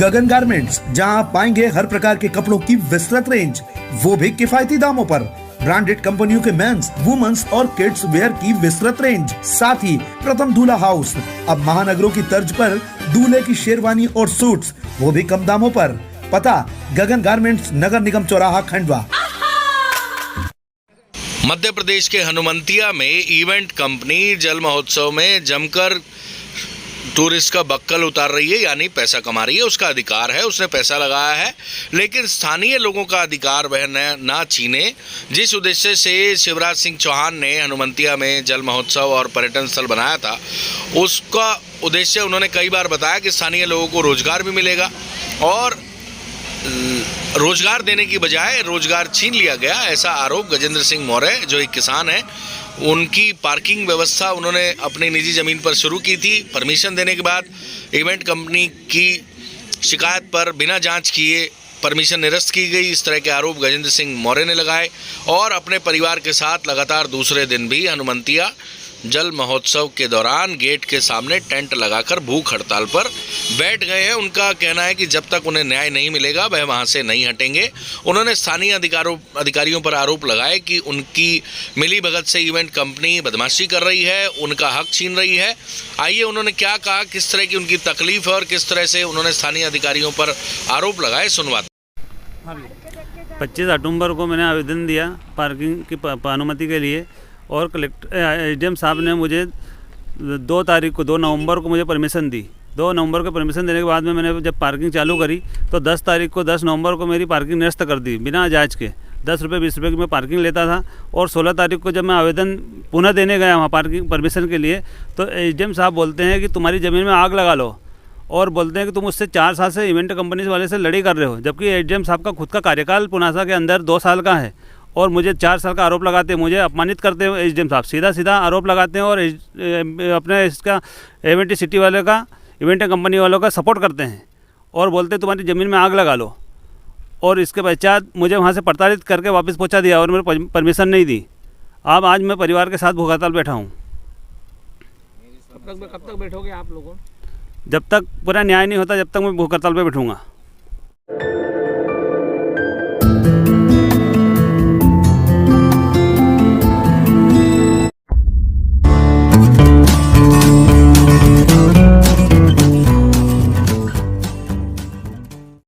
गगन garments, जहां आप पाएंगे हर प्रकार के कपड़ों की विस्तृत रेंज, वो भी किफायती दामों पर। ब्रांडेड कंपनियों के मेंस, वुमेन्स और किड्स वेयर की विस्तृत रेंज। साथ ही प्रथम दूल्हा हाउस अब महानगरों की तर्ज पर दूल्हे की शेरवानी और सूट्स, वो भी कम दामों पर। पता गगन गारमेंट्स, नगर निगम चौराहा, खंडवा। मध्य प्रदेश के हनुमंतिया में इवेंट कंपनी जल महोत्सव में जमकर टूरिस्ट का बक्कल उतार रही है, यानी पैसा कमा रही है। उसका अधिकार है, उसने पैसा लगाया है, लेकिन स्थानीय लोगों का अधिकार वह ना छीने। जिस उद्देश्य से शिवराज सिंह चौहान ने हनुमंतिया में जल महोत्सव और पर्यटन स्थल बनाया था, उसका उद्देश्य उन्होंने कई बार बताया कि स्थानीय लोगों को रोजगार भी मिलेगा, और रोजगार देने की बजाय रोजगार छीन लिया गया, ऐसा आरोप गजेंद्र सिंह मौर्य, जो एक किसान है, उनकी पार्किंग व्यवस्था उन्होंने अपनी निजी ज़मीन पर शुरू की थी। परमिशन देने के बाद इवेंट कंपनी की शिकायत पर बिना जांच किए परमिशन निरस्त की गई। इस तरह के आरोप गजेंद्र सिंह मौर्य ने लगाए और अपने परिवार के साथ लगातार दूसरे दिन भी हनुमंतिया जल महोत्सव के दौरान गेट के सामने टेंट लगाकर भूख हड़ताल पर बैठ गए हैं। उनका कहना है कि जब तक उन्हें न्याय नहीं मिलेगा वह वहां से नहीं हटेंगे। उन्होंने स्थानीय अधिकारियों पर आरोप लगाए कि उनकी मिली भगत से इवेंट कंपनी बदमाशी कर रही है, उनका हक छीन रही है। आइए उन्होंने क्या कहा, किस तरह की उनकी तकलीफ है और किस तरह से उन्होंने स्थानीय अधिकारियों पर आरोप लगाए, सुनवाते। 25 अक्टूबर को मैंने आवेदन दिया पार्किंग की अनुमति के लिए, और कलेक्टर एसडीएम साहब ने मुझे 2 नवंबर को मुझे परमिशन दी। 2 नवंबर को परमिशन देने के बाद में मैंने जब पार्किंग चालू करी तो 10 नवंबर को मेरी पार्किंग निरस्त कर दी बिना जांच के। 10 रुपये 20 रुपये की मैं पार्किंग लेता था, और 16 तारीख को जब मैं आवेदन पुनः देने गया वहाँ पार्किंग परमिशन के लिए, तो एसडीएम साहब बोलते हैं कि तुम्हारी ज़मीन में आग लगा लो, और बोलते हैं कि तुम उससे 4 साल से इवेंट कंपनी वाले से लड़ाई कर रहे हो, जबकि एसडीएम साहब का खुद का कार्यकाल पुनासा के अंदर 2 साल का है, और मुझे 4 साल का आरोप लगाते हैं, मुझे अपमानित करते हैं एसडीएम साहब, सीधा आरोप लगाते हैं, और अपने इसका इवेंट सिटी वाले का, इवेंट कंपनी वालों का सपोर्ट करते हैं, और बोलते हैं तुम्हारी ज़मीन में आग लगा लो, और इसके पश्चात मुझे वहाँ से प्रताड़ित करके वापस पहुँचा दिया और मेरे परमिशन नहीं दी। अब आज मैं परिवार के साथ भूख हड़ताल बैठा हूँ। कब तक बैठोगे आप लोगों? जब तक पूरा न्याय नहीं होता, जब तक मैं भूख हड़ताल पर बैठूँगा।